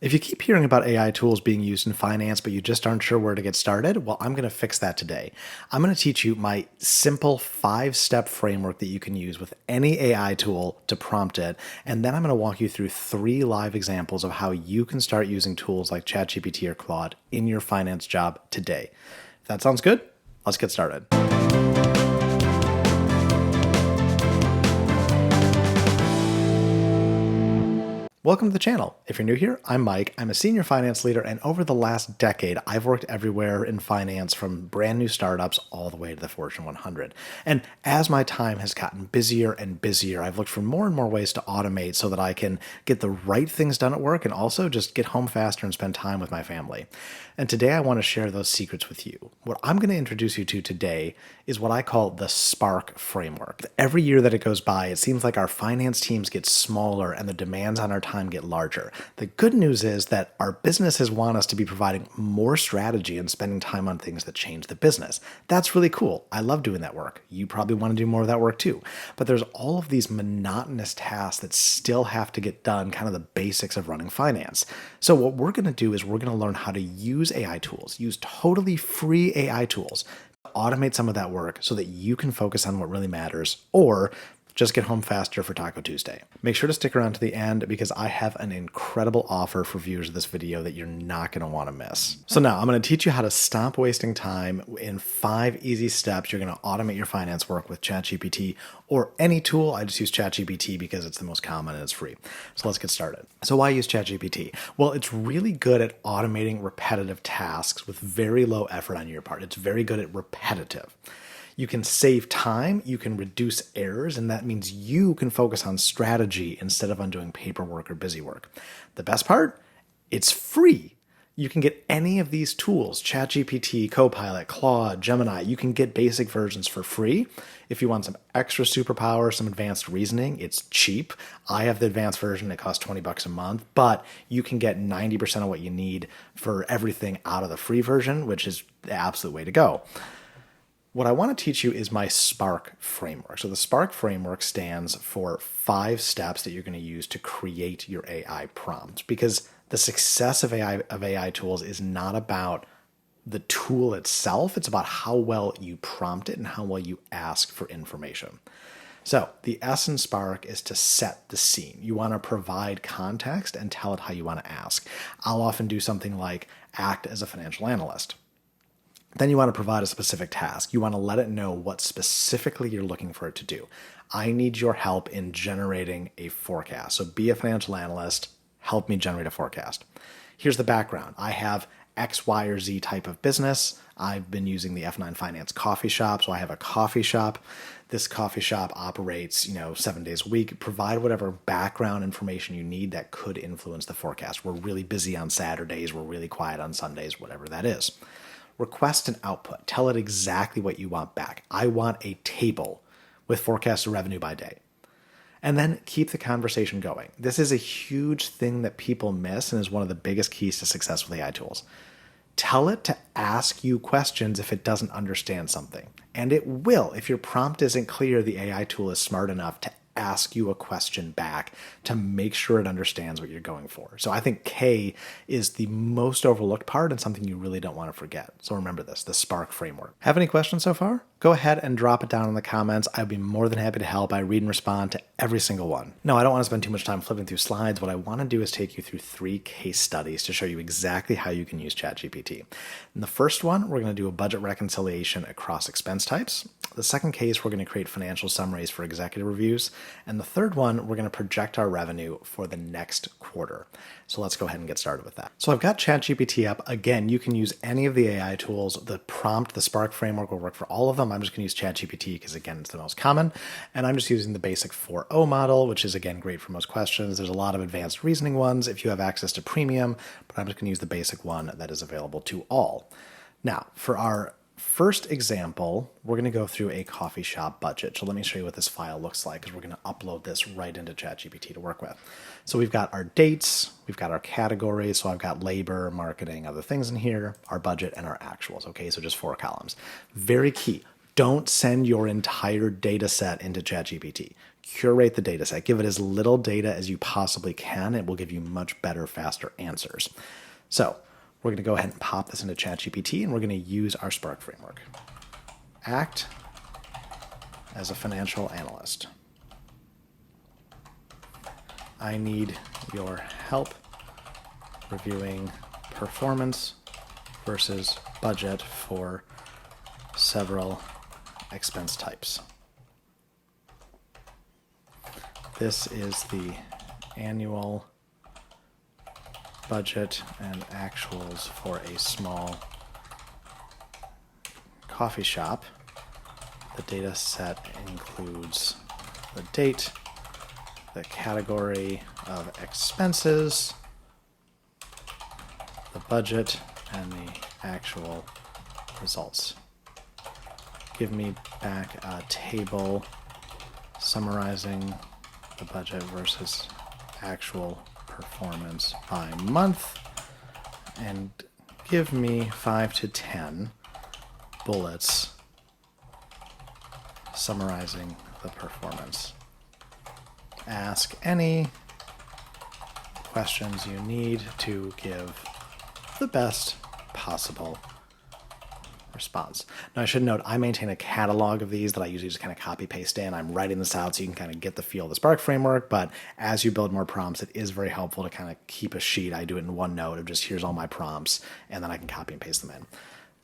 If you keep hearing about AI tools being used in finance, but you just aren't sure where to get started, well, I'm going to fix that today. I'm going to teach you my simple 5-step framework that you can use with any AI tool to prompt it. And then I'm going to walk you through 3 live examples of how you can start using tools like ChatGPT or Claude in your finance job today. If that sounds good, let's get started. Welcome to the channel. If you're new here, I'm Mike. I'm a senior finance leader, and over the last decade, I've worked everywhere in finance from brand new startups all the way to the Fortune 100. And as my time has gotten busier and busier, I've looked for more and more ways to automate so that I can get the right things done at work and also just get home faster and spend time with my family. And today I want to share those secrets with you. What I'm going to introduce you to today is what I call the S.P.A.R.K framework. Every year that it goes by, it seems like our finance teams get smaller and the demands on our time get larger. The good news is that our businesses want us to be providing more strategy and spending time on things that change the business. That's really cool. I love doing that work. You probably want to do more of that work too. But there's all of these monotonous tasks that still have to get done, kind of the basics of running finance. So what we're going to do is we're going to learn how to use AI tools, use totally free AI tools to automate some of that work so that you can focus on what really matters, or just get home faster for Taco Tuesday. Make sure to stick around to the end because I have an incredible offer for viewers of this video that you're not going to want to miss. So now I'm going to teach you how to stop wasting time in 5 easy steps. You're going to automate your finance work with ChatGPT or any tool. I just use ChatGPT because it's the most common and it's free. So let's get started. So why use ChatGPT? Well, it's really good at automating repetitive tasks with very low effort on your part. It's very good at repetitive. You can save time, you can reduce errors, and that means you can focus on strategy instead of on doing paperwork or busy work. The best part? It's free. You can get any of these tools, ChatGPT, Copilot, Claude, Gemini. You can get basic versions for free. If you want some extra superpower, some advanced reasoning, it's cheap. I have the advanced version. It costs $20 a month, but you can get 90% of what you need for everything out of the free version, which is the absolute way to go. What I want to teach you is my S.P.A.R.K framework. So the S.P.A.R.K framework stands for 5 steps that you're going to use to create your AI prompt, because the success of AI tools is not about the tool itself. It's about how well you prompt it and how well you ask for information. So the S in S.P.A.R.K is to set the scene. You want to provide context and tell it how you want to ask. I'll often do something like act as a financial analyst. Then you want to provide a specific task. You want to let it know what specifically you're looking for it to do. I need your help in generating a forecast. So be a financial analyst, help me generate a forecast. Here's the background. I have X, Y, or Z type of business. I've been using the F9 Finance coffee shop. So I have a coffee shop. This coffee shop operates, 7 days a week. Provide whatever background information you need that could influence the forecast. We're really busy on Saturdays. We're really quiet on Sundays, whatever that is. Request an output. Tell it exactly what you want back. I want a table with forecasted revenue by day. And then keep the conversation going. This is a huge thing that people miss and is one of the biggest keys to success with AI tools. Tell it to ask you questions if it doesn't understand something. And it will. If your prompt isn't clear, the AI tool is smart enough to ask you a question back to make sure it understands what you're going for. So I think K is the most overlooked part and something you really don't want to forget. So remember this, the S.P.A.R.K framework. Have any questions so far? Go ahead and drop it down in the comments. I'd be more than happy to help. I read and respond to every single one. No, I don't want to spend too much time flipping through slides. What I want to do is take you through 3 case studies to show you exactly how you can use ChatGPT. In the first one, we're going to do a budget reconciliation across expense types. The second case, we're going to create financial summaries for executive reviews. And the third one, we're going to project our revenue for the next quarter. So let's go ahead and get started with that. So I've got ChatGPT up. Again, you can use any of the AI tools. The prompt, the S.P.A.R.K framework will work for all of them. I'm just going to use ChatGPT because, again, it's the most common. And I'm just using the basic 4.0 model, which is, again, great for most questions. There's a lot of advanced reasoning ones if you have access to premium, but I'm just going to use the basic one that is available to all. Now, for our first example, we're going to go through a coffee shop budget. So let me show you what this file looks like, because we're going to upload this right into ChatGPT to work with. So we've got our dates, we've got our categories. So I've got labor, marketing, other things in here, our budget, and our actuals. Okay, so just 4 columns. Very key. Don't send your entire data set into ChatGPT. curate the data set. Give it as little data as you possibly can. It will give you much better, faster answers. So we're going to go ahead and pop this into ChatGPT, and we're going to use our S.P.A.R.K framework. Act as a financial analyst. I need your help reviewing performance versus budget for several expense types. This is the annual budget and actuals for a small coffee shop. The data set includes the date, the category of expenses, the budget, and the actual results. Give me back a table summarizing the budget versus actual performance by month, and give me 5 to 10 bullets summarizing the performance. Ask any questions you need to give the best possible response. Now, I should note, I maintain a catalog of these that I usually just kind of copy paste in. I'm writing this out so you can kind of get the feel of the S.P.A.R.K framework, but as you build more prompts, it is very helpful to kind of keep a sheet. I do it in OneNote of just here's all my prompts, and then I can copy and paste them in.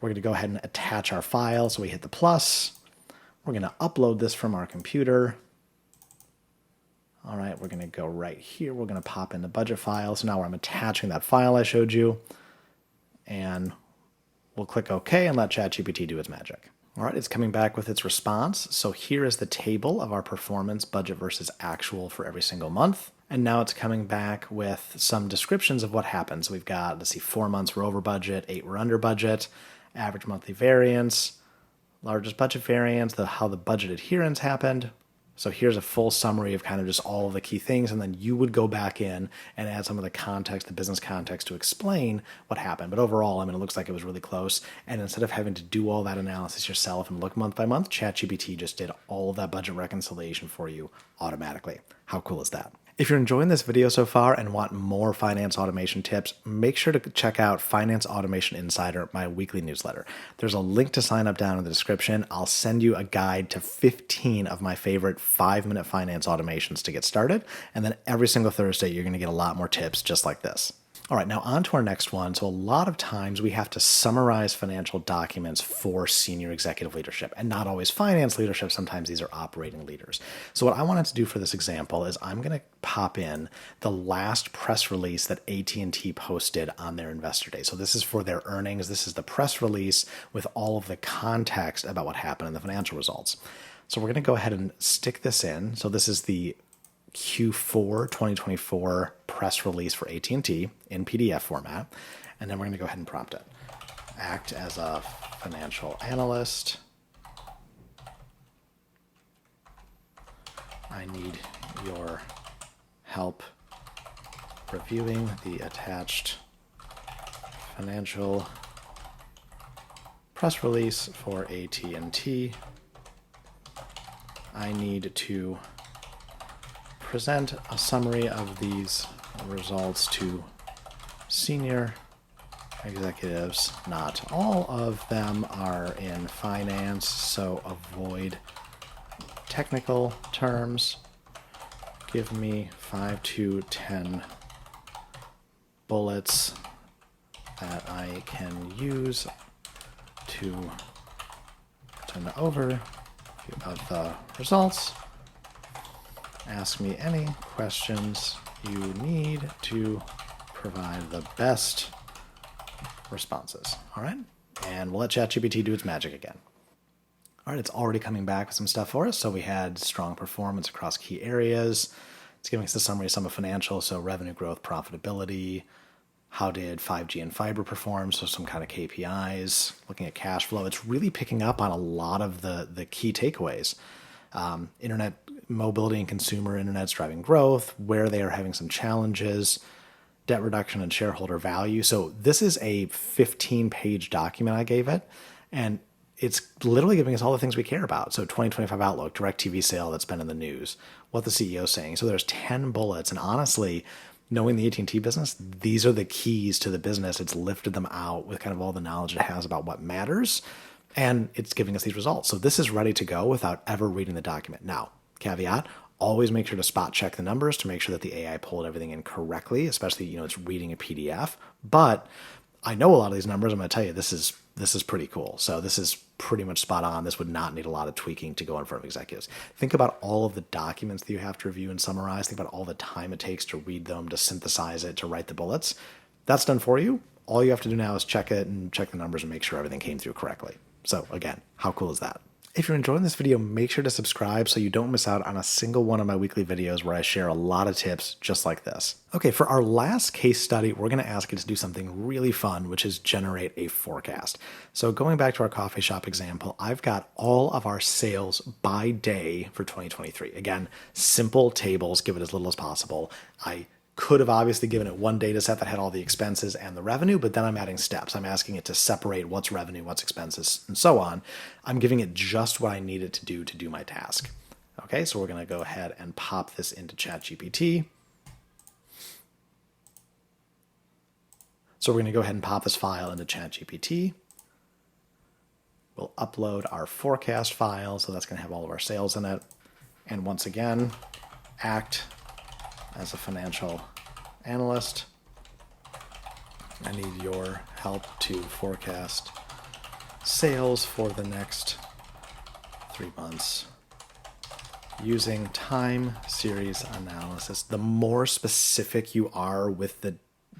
We're going to go ahead and attach our file, so we hit the plus. We're going to upload this from our computer. All right, we're going to go right here. We're going to pop in the budget file. So now I'm attaching that file I showed you, and we'll click OK and let ChatGPT do its magic. All right, it's coming back with its response. So here is the table of our performance, budget versus actual for every single month. And now it's coming back with some descriptions of what happened. So we've got, let's see, 4 months we're over budget, 8 we're under budget, average monthly variance, largest budget variance, how the budget adherence happened. So here's a full summary of kind of just all of the key things, and then you would go back in and add some of the context, the business context, to explain what happened. But overall, I mean, it looks like it was really close. And instead of having to do all that analysis yourself and look month by month, ChatGPT just did all of that budget reconciliation for you automatically. How cool is that? If you're enjoying this video so far and want more finance automation tips, make sure to check out Finance Automation Insider, my weekly newsletter. There's a link to sign up down in the description. I'll send you a guide to 15 of my favorite 5-minute finance automations to get started. And then every single Thursday, you're going to get a lot more tips just like this. All right, now on to our next one. So a lot of times we have to summarize financial documents for senior executive leadership, and not always finance leadership. Sometimes these are operating leaders. So what I wanted to do for this example is I'm going to pop in the last press release that AT&T posted on their investor day. So this is for their earnings. This is the press release with all of the context about what happened in the financial results. So we're going to go ahead and stick this in. So this is the Q4 2024 press release for AT&T in PDF format. And then we're going to go ahead and prompt it. Act as a financial analyst. I need your help reviewing the attached financial press release for AT&T. I need to present a summary of these results to senior executives. Not all of them are in finance, so avoid technical terms. Give me 5 to 10 bullets that I can use to turn the overview of the results. Ask me any questions you need to provide the best responses. All right? And we'll let ChatGPT do its magic again. All right, it's already coming back with some stuff for us. So we had strong performance across key areas. It's giving us the summary of some of financial, so revenue growth, profitability. How did 5G and fiber perform? So some kind of KPIs, looking at cash flow. It's really picking up on a lot of the key takeaways. Internet mobility and consumer internet's driving growth, where they are having some challenges, debt reduction and shareholder value. So this is a 15-page document I gave it, and it's literally giving us all the things we care about. So 2025 outlook, direct TV sale that's been in the news, what the CEO is saying. So there's 10 bullets. And honestly, knowing the AT&T business, these are the keys to the business. It's lifted them out with kind of all the knowledge it has about what matters. And it's giving us these results. So this is ready to go without ever reading the document. Now, caveat, always make sure to spot check the numbers to make sure that the AI pulled everything in correctly, especially, it's reading a PDF. But I know a lot of these numbers. I'm going to tell you, this is pretty cool. So this is pretty much spot on. This would not need a lot of tweaking to go in front of executives. Think about all of the documents that you have to review and summarize. Think about all the time it takes to read them, to synthesize it, to write the bullets. That's done for you. All you have to do now is check it and check the numbers and make sure everything came through correctly. So again, how cool is that? If you're enjoying this video, make sure to subscribe so you don't miss out on a single one of my weekly videos where I share a lot of tips just like this. Okay, for our last case study, we're going to ask you to do something really fun, which is generate a forecast. So going back to our coffee shop example, I've got all of our sales by day for 2023. Again, simple tables, give it as little as possible. I could have obviously given it one data set that had all the expenses and the revenue, but then I'm adding steps. I'm asking it to separate what's revenue, what's expenses, and so on. I'm giving it just what I need it to do my task. Okay, so we're going to go ahead and pop this into ChatGPT. So we're going to go ahead and pop this file into ChatGPT. We'll upload our forecast file, so that's going to have all of our sales in it. And once again, act as a financial analyst. I need your help to forecast sales for the next 3 months using time series analysis. The more specific you are with the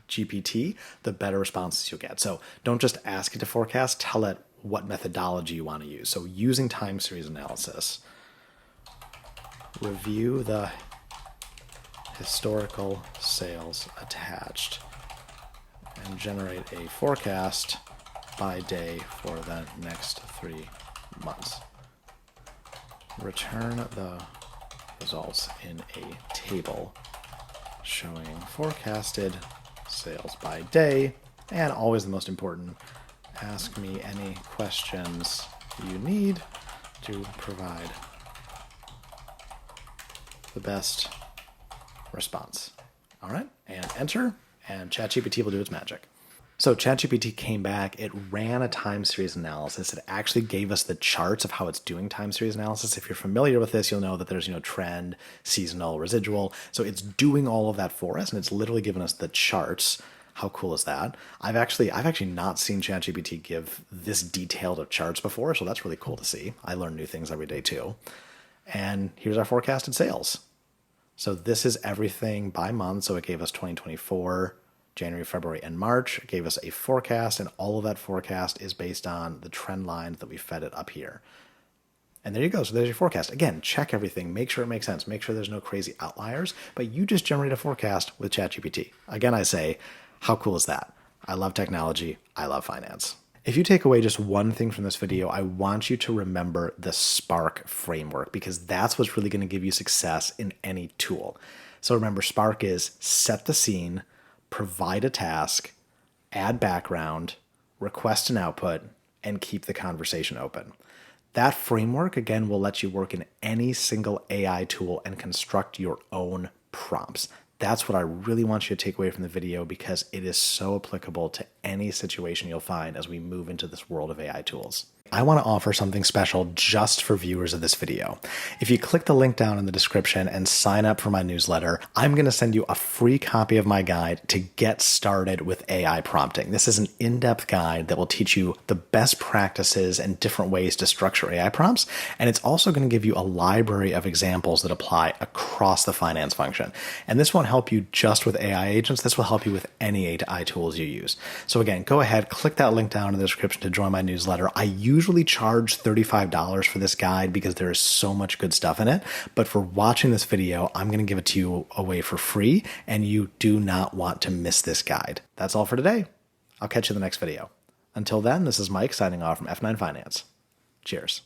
GPT, the better responses you'll get. So don't just ask it to forecast, tell it what methodology you want to use. So using time series analysis, review the historical sales attached and generate a forecast by day for the next 3 months. Return the results in a table showing forecasted sales by day, and always the most important, ask me any questions you need to provide the best response. All right, and enter, and ChatGPT will do its magic. So ChatGPT came back, it ran a time series analysis. It actually gave us the charts of how it's doing time series analysis. If you're familiar with this, you'll know that there's, trend, seasonal, residual. So it's doing all of that for us, and it's literally given us the charts. How cool is that? I've actually not seen ChatGPT give this detailed of charts before, so that's really cool to see. I learn new things every day too. And here's our forecasted sales. So this is everything by month. So it gave us 2024, January, February, and March. It gave us a forecast, and all of that forecast is based on the trend lines that we fed it up here. And there you go. So there's your forecast. Again, check everything. Make sure it makes sense. Make sure there's no crazy outliers. But you just generate a forecast with ChatGPT. Again, I say, how cool is that? I love technology. I love finance. If you take away just one thing from this video, I want you to remember the S.P.A.R.K framework, because that's what's really going to give you success in any tool. So remember, S.P.A.R.K is set the scene, provide a task, add background, request an output, and keep the conversation open. That framework, again, will let you work in any single AI tool and construct your own prompts. That's what I really want you to take away from the video, because it is so applicable to any situation you'll find as we move into this world of AI tools. I want to offer something special just for viewers of this video. If you click the link down in the description and sign up for my newsletter, I'm going to send you a free copy of my guide to get started with AI prompting. This is an in-depth guide that will teach you the best practices and different ways to structure AI prompts. And it's also going to give you a library of examples that apply across the finance function. And this won't help you just with AI agents. This will help you with any AI tools you use. So again, go ahead, click that link down in the description to join my newsletter. I usually charge $35 for this guide because there is so much good stuff in it. But for watching this video, I'm going to give it to you away for free, and you do not want to miss this guide. That's all for today. I'll catch you in the next video. Until then, this is Mike signing off from F9 Finance. Cheers.